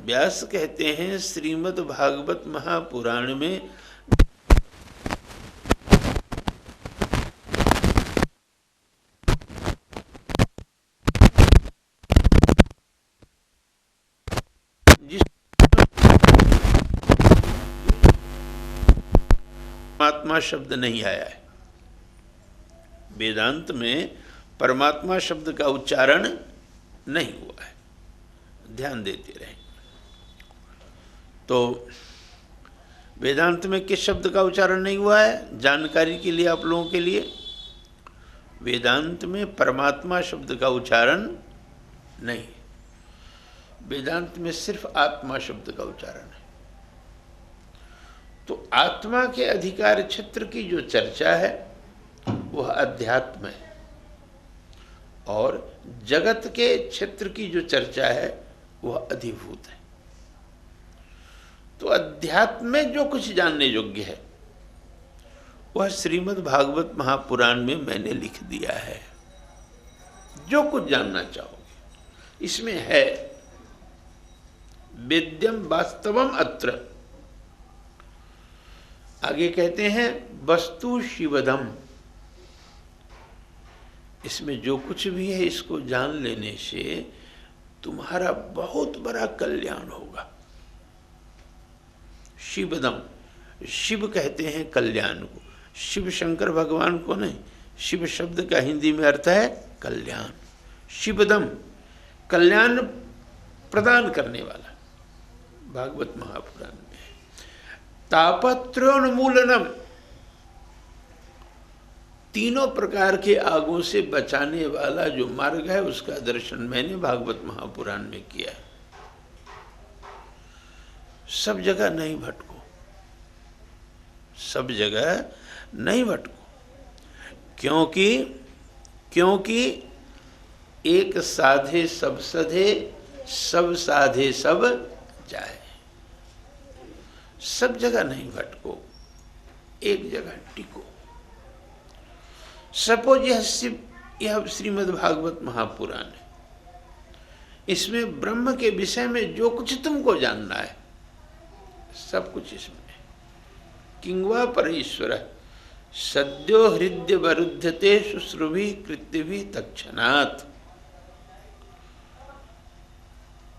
व्यास कहते हैं श्रीमद् भागवत महापुराण में जिस परमात्मा शब्द नहीं आया है। वेदांत में परमात्मा शब्द का उच्चारण नहीं हुआ है, ध्यान देते रहें। तो वेदांत में किस शब्द का उच्चारण नहीं हुआ है, जानकारी के लिए आप लोगों के लिए, वेदांत में परमात्मा शब्द का उच्चारण नहीं, वेदांत में सिर्फ आत्मा शब्द का उच्चारण है। तो आत्मा के अधिकार क्षेत्र की जो चर्चा है वह अध्यात्म है, और जगत के क्षेत्र की जो चर्चा है वह अधिभूत है। तो अध्यात्म में जो कुछ जानने योग्य है वह श्रीमद् भागवत महापुराण में मैंने लिख दिया है। जो कुछ जानना चाहोगे इसमें है। वेद्यम वास्तवम अत्र, आगे कहते हैं वस्तु शिवदम, इसमें जो कुछ भी है इसको जान लेने से तुम्हारा बहुत बड़ा कल्याण होगा। शिवदम, शिव कहते हैं कल्याण को, शिव शंकर भगवान को नहीं, शिव शब्द का हिंदी में अर्थ है कल्याण। शिवदम कल्याण प्रदान करने वाला, भागवत महापुराण में है। तापत्रोन्मूलनम, तीनों प्रकार के आगों से बचाने वाला जो मार्ग है उसका दर्शन मैंने भागवत महापुराण में किया है। सब जगह नहीं भटको, सब जगह नहीं भटको, क्योंकि एक साधे सब सधे, सब साधे सब जाए। सब जगह नहीं भटको, एक जगह टिको। सपोज यह श्रीमद् भागवत महापुराण है, इसमें ब्रह्म के विषय में जो कुछ तुमको जानना है सब कुछ इसमें है। किंवा परेश्वर सद्यो हृदय वरुध्यते शुश्रुभि कृत्यभि तत्क्षणात्,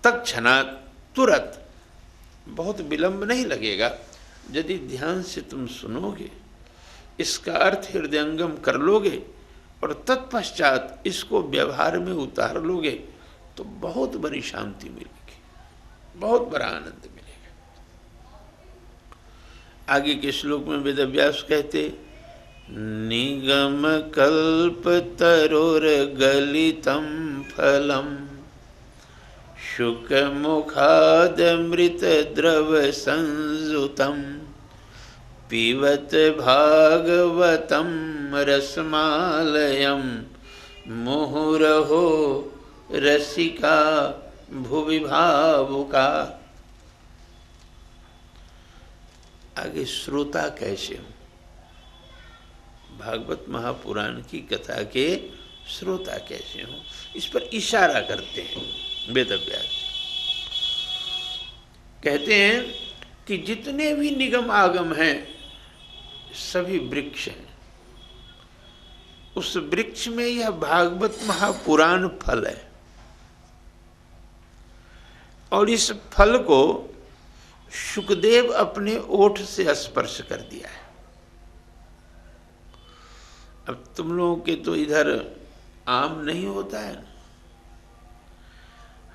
तत्क्षणात् तुरंत, बहुत विलंब नहीं लगेगा। यदि ध्यान से तुम सुनोगे, इसका अर्थ हृदयंगम कर लोगे और तत्पश्चात इसको व्यवहार में उतार लोगे तो बहुत बड़ी शांति मिलेगी, बहुत बड़ा आनंद मिलेगा। आगे के श्लोक में वेदव्यास कहते निगम कल्प तरोर गलितम फलम शुक मुखादमृत द्रव संयुतम पिबत भागवतम रसमालयम मुहुरहो रसिका भुवि भावुका। आगे श्रोता कैसे हो, भागवत महापुराण की कथा के श्रोता कैसे हो, इस पर इशारा करते हैं वेदव्यास। कहते हैं कि जितने भी निगम आगम हैं सभी वृक्ष हैं, उस वृक्ष में यह भागवत महापुराण फल है, और इस फल को शुकदेव अपने ओठ से स्पर्श कर दिया है। अब तुम लोगों के तो इधर आम नहीं होता है ना,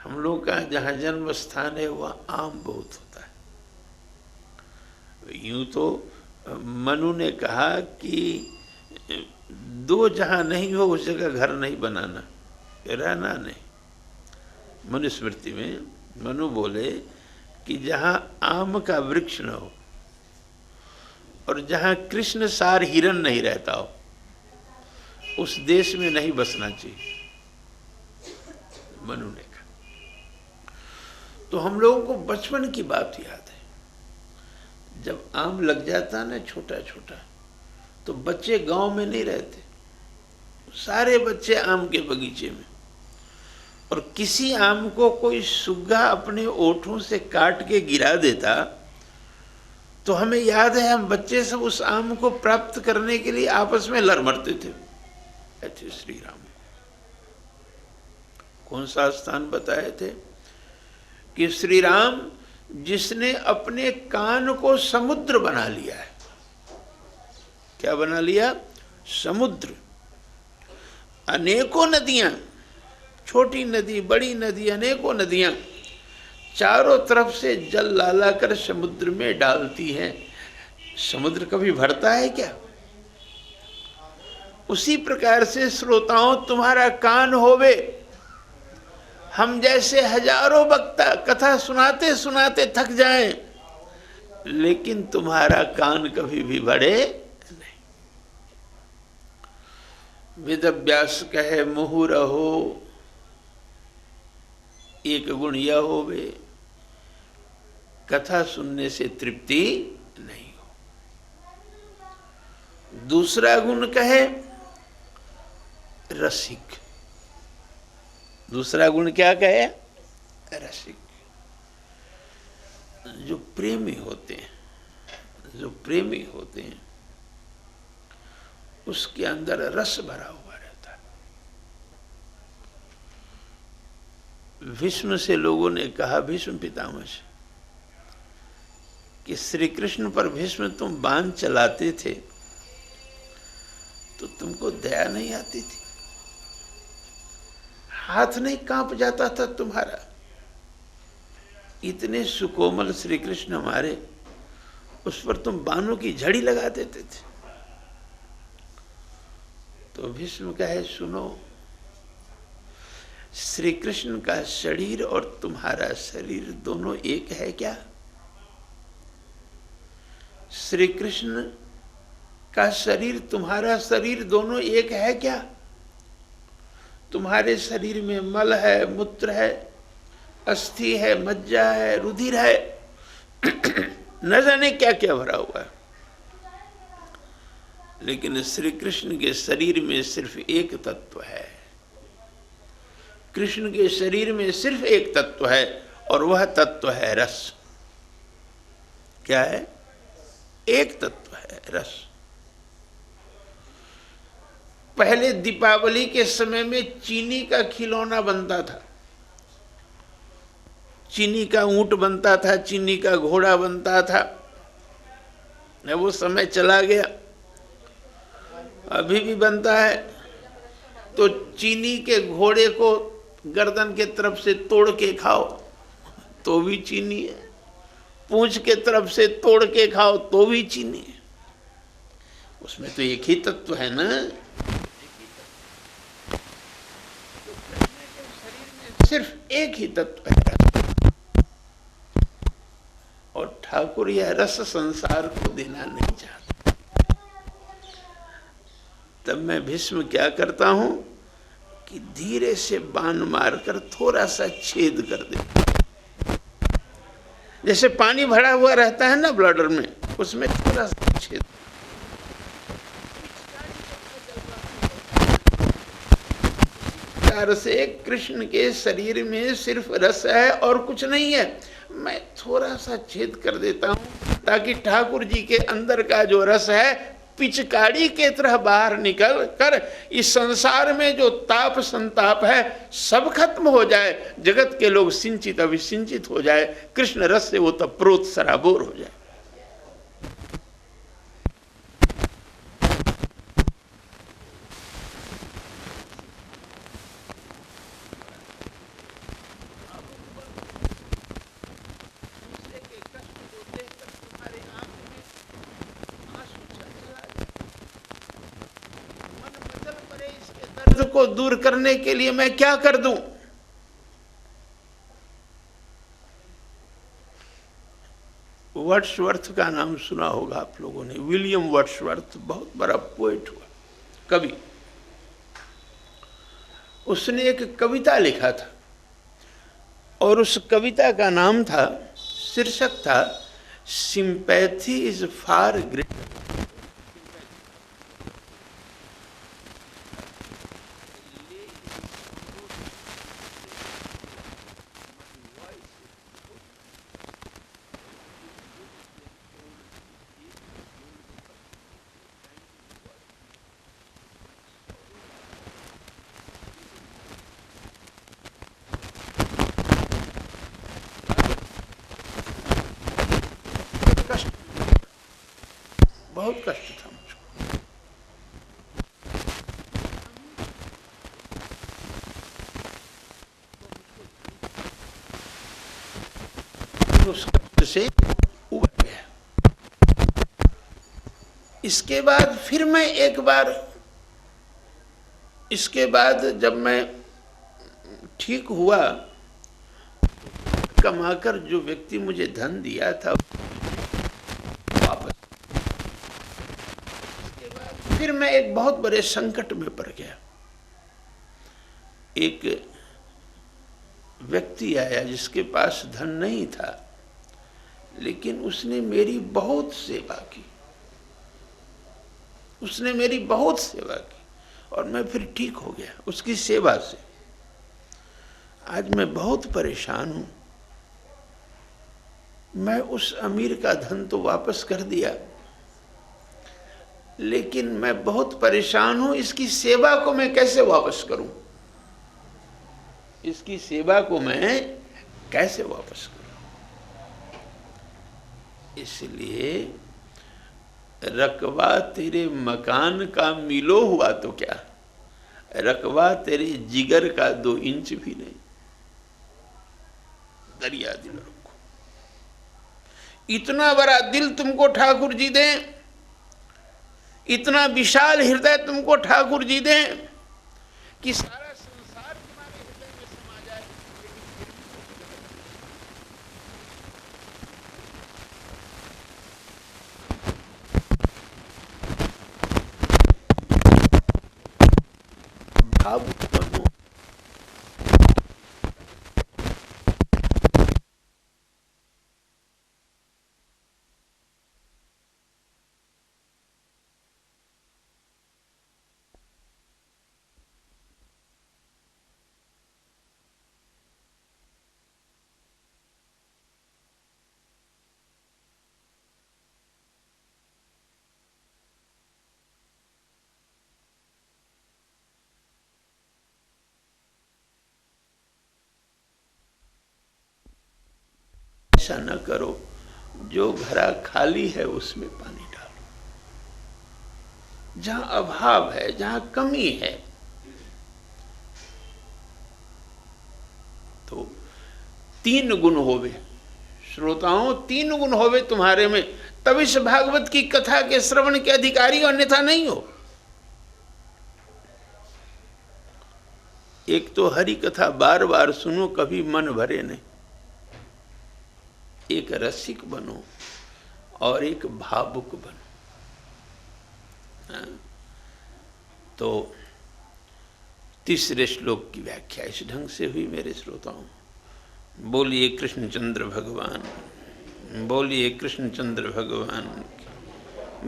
हम लोग का जहाँ जन्म स्थान है वहाँ आम बहुत होता है। यूं तो मनु ने कहा कि दो जहाँ नहीं हो उस जगह घर नहीं बनाना, रहना नहीं। मनुस्मृति में मनु बोले कि जहाँ आम का वृक्ष न हो और जहाँ कृष्ण सार हिरण नहीं रहता हो उस देश में नहीं बसना चाहिए, मनु ने कहा। तो हम लोगों को बचपन की बात याद है, जब आम लग जाता ना छोटा छोटा तो बच्चे गांव में नहीं रहते, सारे बच्चे आम के बगीचे में, और किसी आम को कोई सुग्गा अपने ओठों से काट के गिरा देता तो हमें याद है हम बच्चे सब उस आम को प्राप्त करने के लिए आपस में लड़ मरते थे। ऐसे श्री राम कौन सा स्थान बताए थे कि श्री राम जिसने अपने कान को समुद्र बना लिया है, क्या बना लिया? समुद्र। अनेकों नदियां, छोटी नदी, बड़ी नदी, अनेकों नदियां चारों तरफ से जल लाला कर समुद्र में डालती हैं। समुद्र कभी भरता है क्या? उसी प्रकार से श्रोताओं तुम्हारा कान होवे। हम जैसे हजारों वक्ता कथा सुनाते सुनाते थक जाएं, लेकिन तुम्हारा कान कभी भी बढ़े नहीं। वेदव्यास कहे मुहु रहो, एक गुण यह होवे, कथा सुनने से तृप्ति नहीं हो। दूसरा गुण कहे रसिक। दूसरा गुण क्या कहे? रसिक। जो प्रेमी होते हैं, जो प्रेमी होते हैं, उसके अंदर रस भरा हुआ रहता है। भीष्म से लोगों ने कहा, भीष्म पितामह से, कि श्री कृष्ण पर भीष्म तुम बाण चलाते थे तो तुमको दया नहीं आती थी? हाथ नहीं कांप जाता था तुम्हारा? इतने सुकोमल श्री कृष्ण हमारे, उस पर तुम बाणों की झड़ी लगा देते थे। तो भीष्म कहे, सुनो, श्री कृष्ण का शरीर और तुम्हारा शरीर दोनों एक है क्या? श्री कृष्ण का शरीर, तुम्हारा शरीर दोनों एक है क्या? तुम्हारे शरीर में मल है, मूत्र है, अस्थि है, मज्जा है, रुधिर है, न जाने क्या क्या भरा हुआ है। लेकिन श्री कृष्ण के शरीर में सिर्फ एक तत्व है। कृष्ण के शरीर में सिर्फ एक तत्व है, और वह तत्व है रस। क्या है? एक तत्व है रस। पहले दीपावली के समय में चीनी का खिलौना बनता था, चीनी का ऊंट बनता था, चीनी का घोड़ा बनता था। वो समय चला गया, अभी भी बनता है। तो चीनी के घोड़े को गर्दन के तरफ से तोड़ के खाओ तो भी चीनी है, पूंछ के तरफ से तोड़ के खाओ तो भी चीनी है। उसमें तो एक ही तत्व है ना। सिर्फ एक ही तत्व है, और ठाकुर यह रस संसार को देना नहीं चाहता। तब मैं भीष्म क्या करता हूं कि धीरे से बाण मारकर थोड़ा सा छेद कर देता। जैसे पानी भरा हुआ रहता है ना ब्लडर में, उसमें थोड़ा सा छेद। से कृष्ण के शरीर में सिर्फ रस है और कुछ नहीं है। मैं थोड़ा सा छेद कर देता हूं ताकि ठाकुर जी के अंदर का जो रस है पिचकारी के तरह बाहर निकल कर इस संसार में जो ताप संताप है सब खत्म हो जाए, जगत के लोग सिंचित अभिसिंचित हो जाए, कृष्ण रस से वो तब प्रोत सराबोर हो जाए। को दूर करने के लिए मैं क्या कर दूं? वर्ड्सवर्थ का नाम सुना होगा आप लोगों ने। विलियम वर्ड्सवर्थ बहुत बड़ा पोएट हुआ, कवि। उसने एक कविता लिखा था और उस कविता का नाम था, शीर्षक था, सिंपैथी इज फार ग्रेट। बहुत कष्ट था मुझको। इसके बाद फिर मैं एक बार, इसके बाद जब मैं ठीक हुआ, कमाकर जो व्यक्ति मुझे धन दिया था वापस, इसके बाद फिर मैं एक बहुत बड़े संकट में पड़ गया। एक व्यक्ति आया जिसके पास धन नहीं था, लेकिन उसने मेरी बहुत सेवा की, उसने मेरी बहुत सेवा की और मैं फिर ठीक हो गया उसकी सेवा से। आज मैं बहुत परेशान हूं। मैं उस अमीर का धन तो वापस कर दिया, लेकिन मैं बहुत परेशान हूं, इसकी सेवा को मैं कैसे वापस करूं, इसकी सेवा को मैं कैसे वापस करूं। इसलिए रकबा तेरे मकान का मिलो हुआ तो क्या, रकबा तेरे जिगर का 2 इंच भी नहीं। दरिया दिल रखो। इतना बड़ा दिल तुमको ठाकुर जी दें, इतना विशाल हृदय तुमको ठाकुर जी दें कि सारा संसार तुम्हारे हृदय में समा जाए, भावुक बनो। ऐसा न करो, जो घड़ा खाली है उसमें पानी डालो। जहां अभाव है, जहां कमी है, तो 3 गुण होवे श्रोताओं, 3 गुण होवे तुम्हारे में, तब इस भागवत की कथा के श्रवण के अधिकारी, अन्यथा नहीं हो। एक तो हरि कथा बार बार सुनो, कभी मन भरे नहीं। एक रसिक बनो और एक भावुक बनो। हाँ? तो तीसरे श्लोक की व्याख्या इस ढंग से हुई मेरे श्रोताओं। बोलिए कृष्णचंद्र भगवान, बोलिए कृष्णचंद्र भगवान,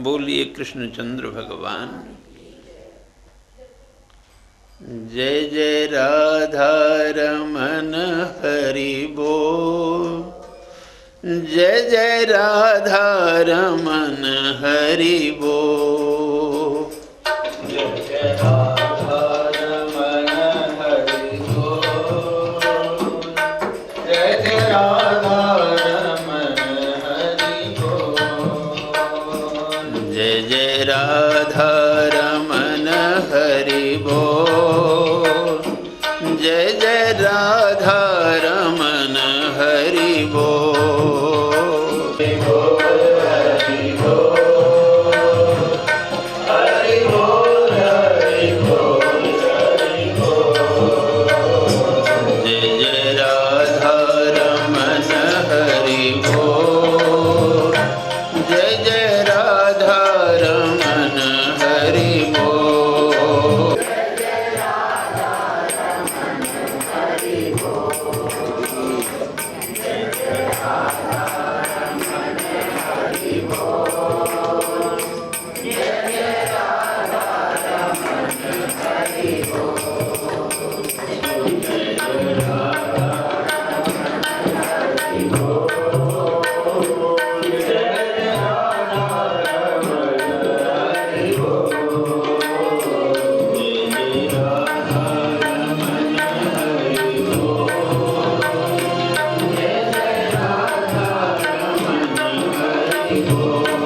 बोलिए कृष्णचंद्र भगवान। जय जय राधा रमन हरि बोल, जय जय राधा रमन हरि बोल, जय जय राधा रमन हरि बोल, जय जय राधा रमन हरि बोल, जय जय राधा रमन हरि बोल, जय जय राधा रमन हरि बोल।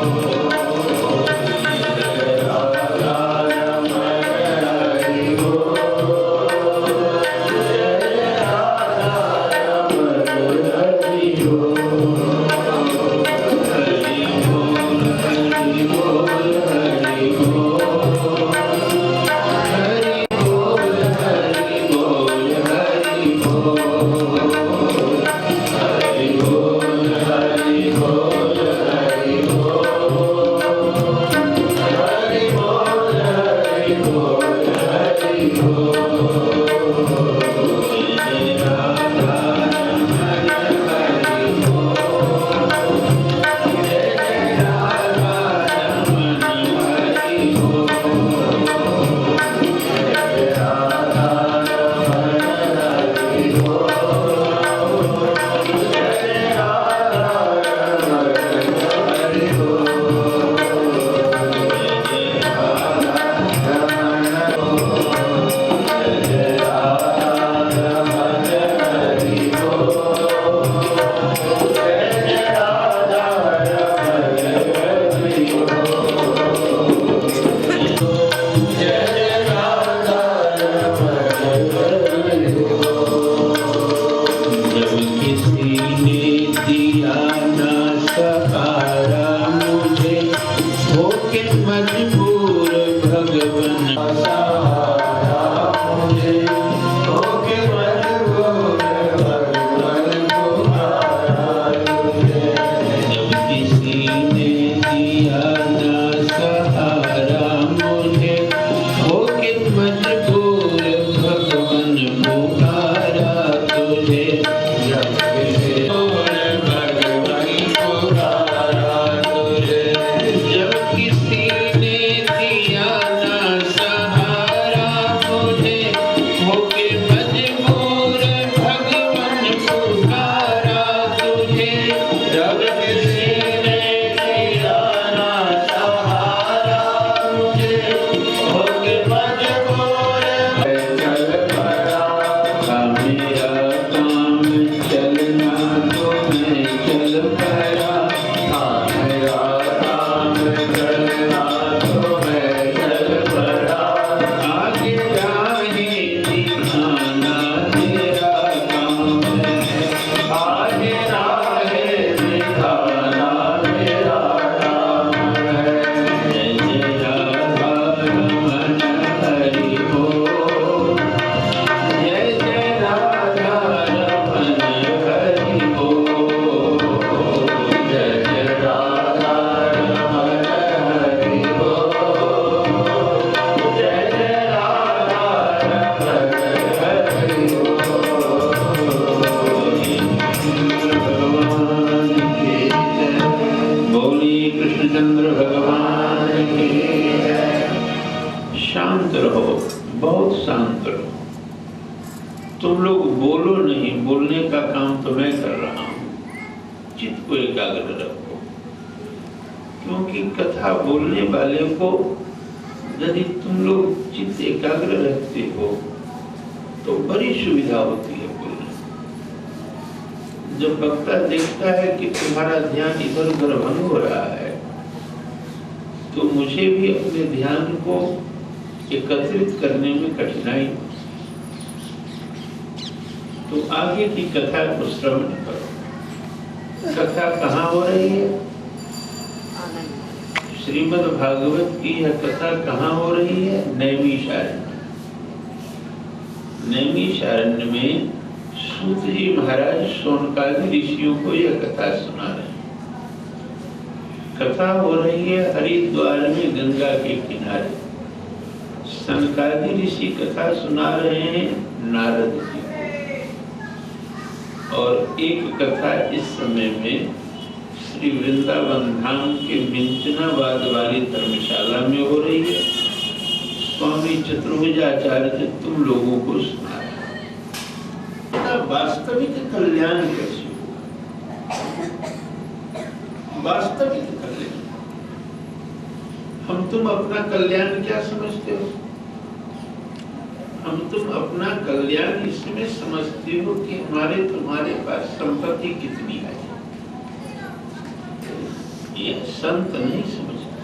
Oh तुम लोग बोलो नहीं, बोलने का काम तो मैं कर रहा हूं। चित्त को एकाग्र रखो, क्योंकि कथा बोलने वाले को यदि तुम लोग चित्त एकाग्र रखते हो तो बड़ी सुविधा होती है बोलने। जब वक्ता देखता है कि तुम्हारा ध्यान इधर उधर भंग हो रहा है, तो मुझे भी अपने ध्यान को एकत्रित करने में कठिनाई, तो आगे की कथा को श्रवण करो। कथा कहाँ हो रही है? श्रीमद् भागवत की यह कथा कहाँ हो रही है? नैमिषारण्य। नैमिषारण्य में सूत जी महाराज शौनकादि ऋषियों को यह कथा सुना रहे हैं। कथा हो रही है हरिद्वार में गंगा के किनारे। शौनकादि ऋषि कथा सुना रहे हैं नारद जी, और एक कथा इस समय में श्री वृंदावन धाम के मिंचनाबाद वाली धर्मशाला में हो रही है। स्वामी चतुर्भुजाचार्य तुम लोगों को सुना रहे हैं। वास्तविक कल्याण कैसे होगा? वास्तविक कल्याण, हम तुम अपना कल्याण क्या समझते हो? हम तुम अपना कल्याण इसमें समझते हो कि हमारे तुम्हारे पास संपत्ति कितनी है। यह संत नहीं समझता।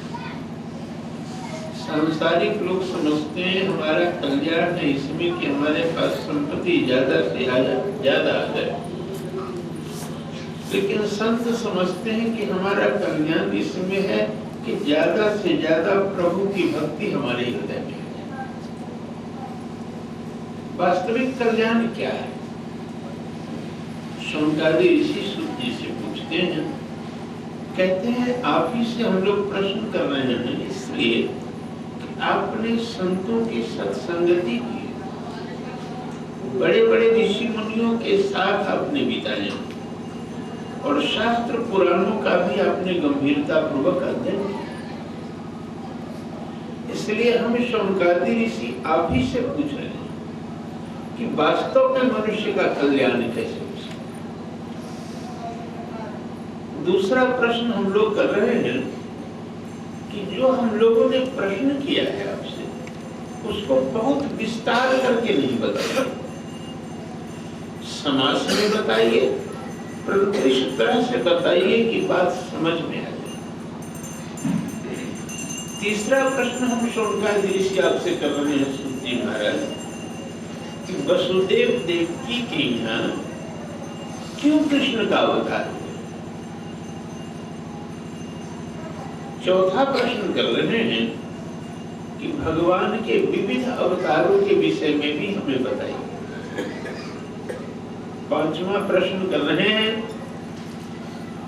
सांसारिक लोग समझते हैं हमारा कल्याण है इसमें कि हमारे पास संपत्ति ज्यादा से ज्यादा आ जाए, लेकिन संत समझते हैं कि हमारा कल्याण इसमें है कि ज्यादा से ज्यादा प्रभु की भक्ति हमारे हृदय में। वास्तविक कल्याण क्या है? शौनकादि ऋषि सूत जी से पूछते हैं, कहते हैं आप ही से हम लोग प्रश्न कर रहे हैं इसलिए कि आपने संतों की सत्संगति की, बड़े बड़े ऋषि मुनियों के साथ आपने बिताया और शास्त्र पुराणों का भी आपने गंभीरता पूर्वक अध्ययन किया। इसलिए हम शौनकादि ऋषि आप ही से पूछ रहे हैं कि वास्तव में मनुष्य का कल्याण कैसे हो सकता। दूसरा प्रश्न हम लोग कर रहे हैं कि जो हम लोगों ने प्रश्न किया है आपसे, उसको बहुत विस्तार करके नहीं बताया, समास में बताइए, परंतु इस तरह से बताइए कि बात समझ में आ जाए। तीसरा प्रश्न हम शौनकादि ऋषि आपसे कर रहे हैं सूत जी महाराज, वसुदेव देवकी के यहाँ क्यों कृष्ण का अवतार हुआ? चौथा प्रश्न कर रहे हैं कि भगवान के विविध अवतारों के विषय में भी हमें बताइए। पांचवा प्रश्न कर रहे हैं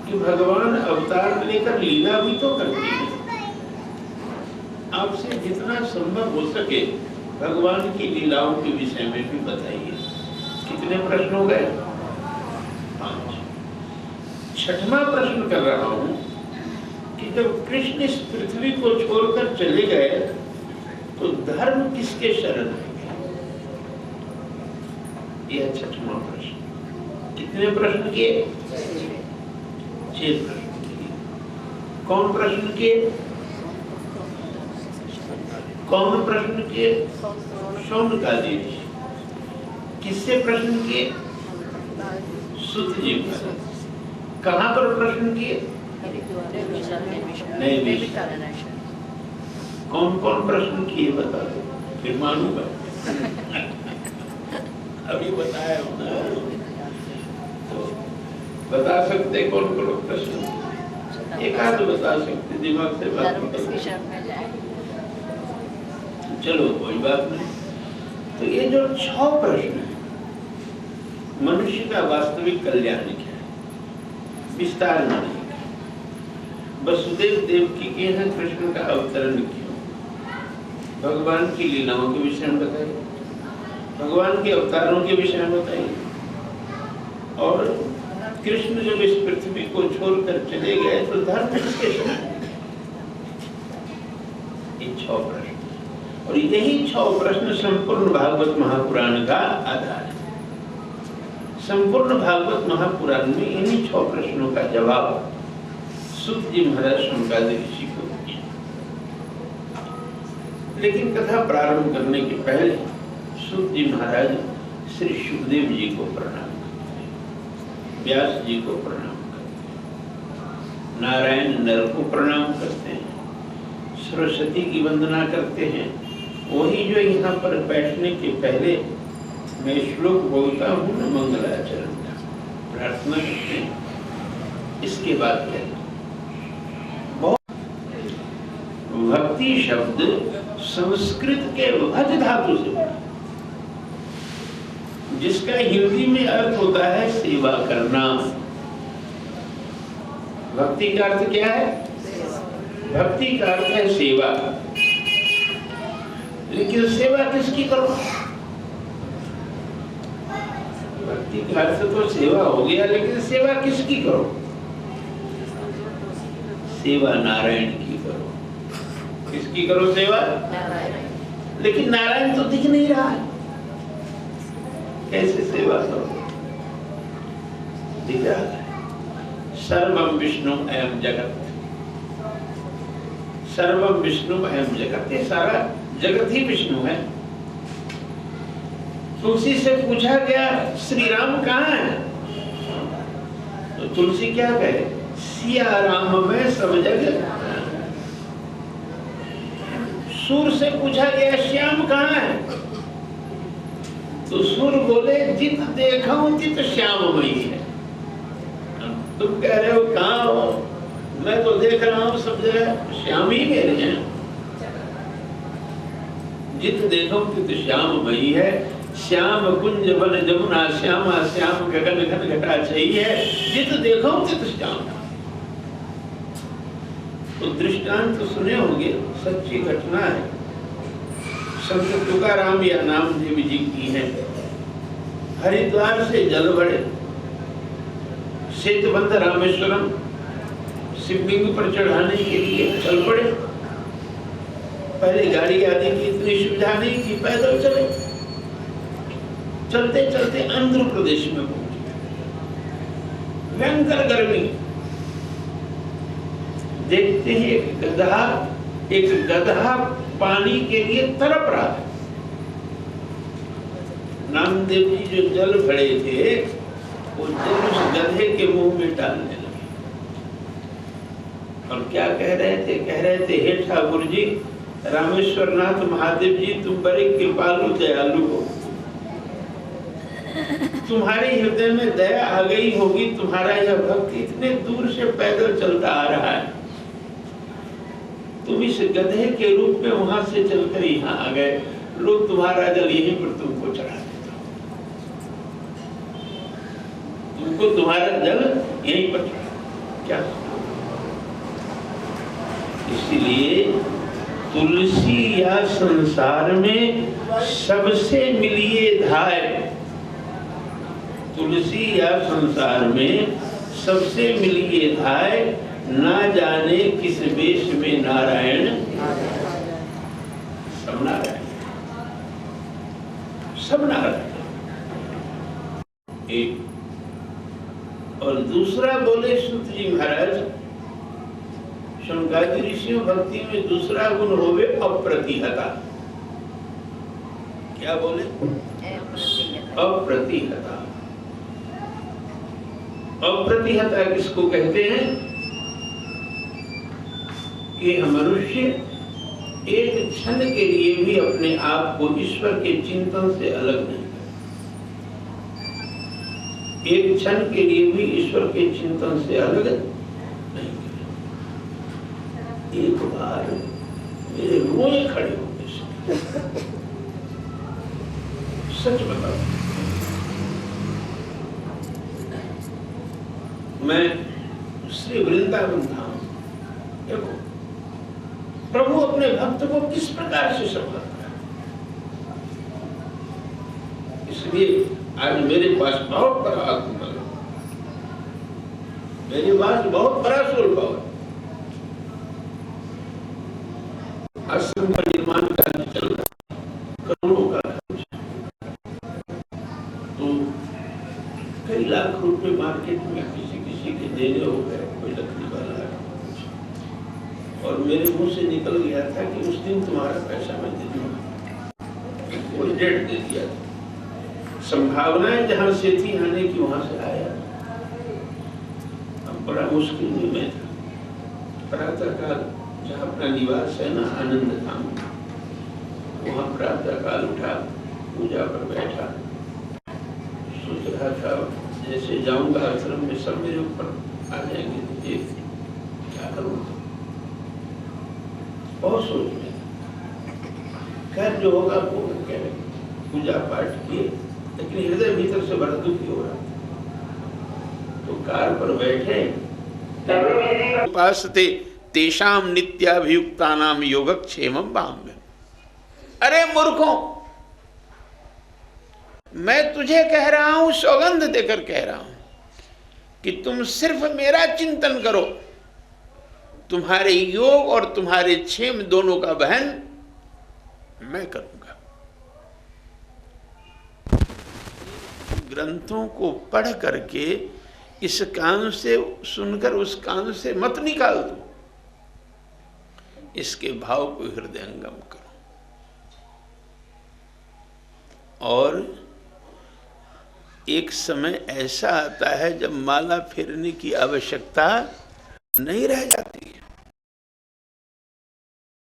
कि भगवान अवतार लेकर लीला भी तो करते हैं, आपसे जितना संभव हो सके भगवान की लीलाओं के विषय में भी बताइए। कितने प्रश्न हो गए? 5। छठवां प्रश्न कर रहा हूं कि जब कृष्ण इस पृथ्वी को छोड़कर चले गए तो धर्म किसके शरण में गया? यह छठवां प्रश्न। कितने प्रश्न किए? 6 प्रश्न किए। कौन प्रश्न किए? कौन प्रश्न किए? शौनकादि ऋषि। किससे प्रश्न किए? सूत जी महाराज। कहाँ पर प्रश्न किए? कौन कौन प्रश्न किए बता दो, फिर मालूंगा। अभी बताया होना तो बता सकते कौन कौन प्रश्न? एक आध बता सकते, दिमाग से बात। चलो कोई बात नहीं। तो ये जो 6 प्रश्न है, मनुष्य का वास्तविक कल्याण क्या है, विस्तार में नहीं कहा। वसुदेव देवकी के यहाँ कृष्ण का अवतरण क्यों, भगवान की लीलाओं के विषय में बताइए, भगवान के अवतारों के विषय में बताइए, और कृष्ण जब इस पृथ्वी को छोड़कर चले गए तो धर्म किसके शरण? इन 6 प्रश्न, और यही 6 प्रश्न संपूर्ण भागवत महापुराण का आधार है। संपूर्ण भागवत महापुराण में इन्हीं 6 प्रश्नों का जवाब सूत जी महाराज शौनकादि ऋषि को दिया। लेकिन कथा प्रारंभ करने के पहले सूत जी महाराज श्री सुखदेव जी को प्रणाम करते हैं, व्यास जी को प्रणाम करते हैं, नारायण नर को प्रणाम करते हैं, सरस्वती की वंदना करते हैं। वही जो यहाँ पर बैठने के पहले मैं श्लोक बोलता हूँ न मंगलाचरण का, प्रार्थना करते हैं। इसके बाद कहते भक्ति शब्द संस्कृत के भज धातु से बना, जिसका हिंदी में अर्थ होता है सेवा करना। भक्ति का अर्थ क्या है? भक्ति का अर्थ है सेवा। लेकिन सेवा किसकी करो? भक्ति का अर्थ तो सेवा हो गया, लेकिन सेवा किसकी करो? सेवा नारायण की करो। किसकी करो सेवा? नारायण। लेकिन नारायण तो दिख नहीं रहा है, कैसे सेवा करो? दिख रहा है। सर्वम विष्णु एवं जगत, सर्वम विष्णु एवं जगत, ये सारा जगत ही विष्णु है। तुलसी से पूछा गया श्री राम कहाँ है? तो तुलसी क्या कहे? सिया राम में सब जगत। सूर से पूछा गया श्याम कहाँ है? तो सूर बोले जित देखूं तित श्याममयी है। तुम कह रहे हो कहाँ हो? मैं तो देख रहा हूँ सब जगह श्याम ही मेरे हैं। जित देखो तित श्याममयी है। श्याम कुंज बन जमुना श्यामा, श्याम गगन घन घटा चाहिए। जित देखो तित श्याम। तो दृष्टांत तो सुने होंगे, सच्ची घटना है। संत तुकाराम या नामदेव जी की है। हरिद्वार से जल भरे, सेतुबंध रामेश्वरम शिवलिंग पर चढ़ाने के लिए चल पड़े। पहले गाड़ी आदि की इतनी सुविधा नहीं थी, पैदल चले। चलते चलते आंध्र प्रदेश में पहुंचे। भयंकर गर्मी। देखते हैं एक गधा पानी के लिए तड़प रहा है। नामदेव जी जो जल भरे थे, वो जल उस गधे के मुंह में डालने लगे। और क्या कह रहे थे? कह रहे थे, हे ठाकुर जी, रामेश्वर नाथ महादेव जी, तुम बड़े कृपालु दयालु हो। तुम्हारे हृदय में दया आ गई होगी। तुम्हारा यह भक्त इतने दूर से पैदल चलता आ रहा है, तुम इस गधे के रूप में वहां से चलकर यहाँ आ गए। लोग तुम्हारा जल यहीं पर तुमको चढ़ा देता, तुमको तुम्हारा जल यहीं पर चढ़ा। क्या? इसलिए तुलसी या संसार में सबसे मिलिए धाय। तुलसी या संसार में सबसे मिलिए धाय। ना जाने किस वेश में नारायण, सब नारायण, सब नारायण। एक और दूसरा बोले सूत जी महाराज, शौनकादि ऋषियों भक्ति में दूसरा गुण होवे अप्रतिहता। क्या बोले? अप्रतिहता। अप्रतिहता किसको कहते हैं? कि मनुष्य एक क्षण के लिए भी अपने आप को ईश्वर के चिंतन से अलग नहीं करे। एक क्षण के लिए भी ईश्वर के चिंतन से अलग नहीं करे। एक बार मेरे रोए खड़े हो गए। सच बताओ, मैं श्री वृंदावन धाम, देखो प्रभु अपने भक्त को किस प्रकार से संभालता है। इसलिए आज मेरे पास बहुत बड़ा आत्मबल है, मेरे पास बहुत बड़ा स्वरूप है। आश्रम का निर्माण कार्य चल रहा है, करोड़ों का खर्च। तो और मेरे मुंह से निकल गया था कि उस दिन तुम्हारा पैसा मैं दे दूंगा, कोई डेट दे दिया था। संभावनाएं जहां से थी आने की वहां से आया। अब बड़ा मुश्किल में मैं था। प्रातः काल जहाँ अपना निवास है ना आनंद धाम, वहाँ प्रातः काल उठा, पूजा पर बैठा, सोच रहा था जैसे जाऊंगा आश्रम में सब मेरे ऊपर आ जाएंगे, तो ये क्या करूँगा, बहुत सोच में। खैर जो होगा वो कह, पूजा पाठ किए, लेकिन हृदय भीतर से बड़ा दुखी हो रहा था। तो कार पर बैठे, पास थे तेषाम नित्याभियुक्तानाम योगक्षेमम बाम्य। अरे मूर्खों, मैं तुझे कह रहा हूं, सौगंध देकर कह रहा हूं कि तुम सिर्फ मेरा चिंतन करो, तुम्हारे योग और तुम्हारे क्षेम दोनों का वहन मैं करूंगा। ग्रंथों को पढ़ करके इस कान से सुनकर उस कान से मत निकाल दो, इसके भाव को हृदयंगम करो। और एक समय ऐसा आता है जब माला फेरने की आवश्यकता नहीं रह जाती।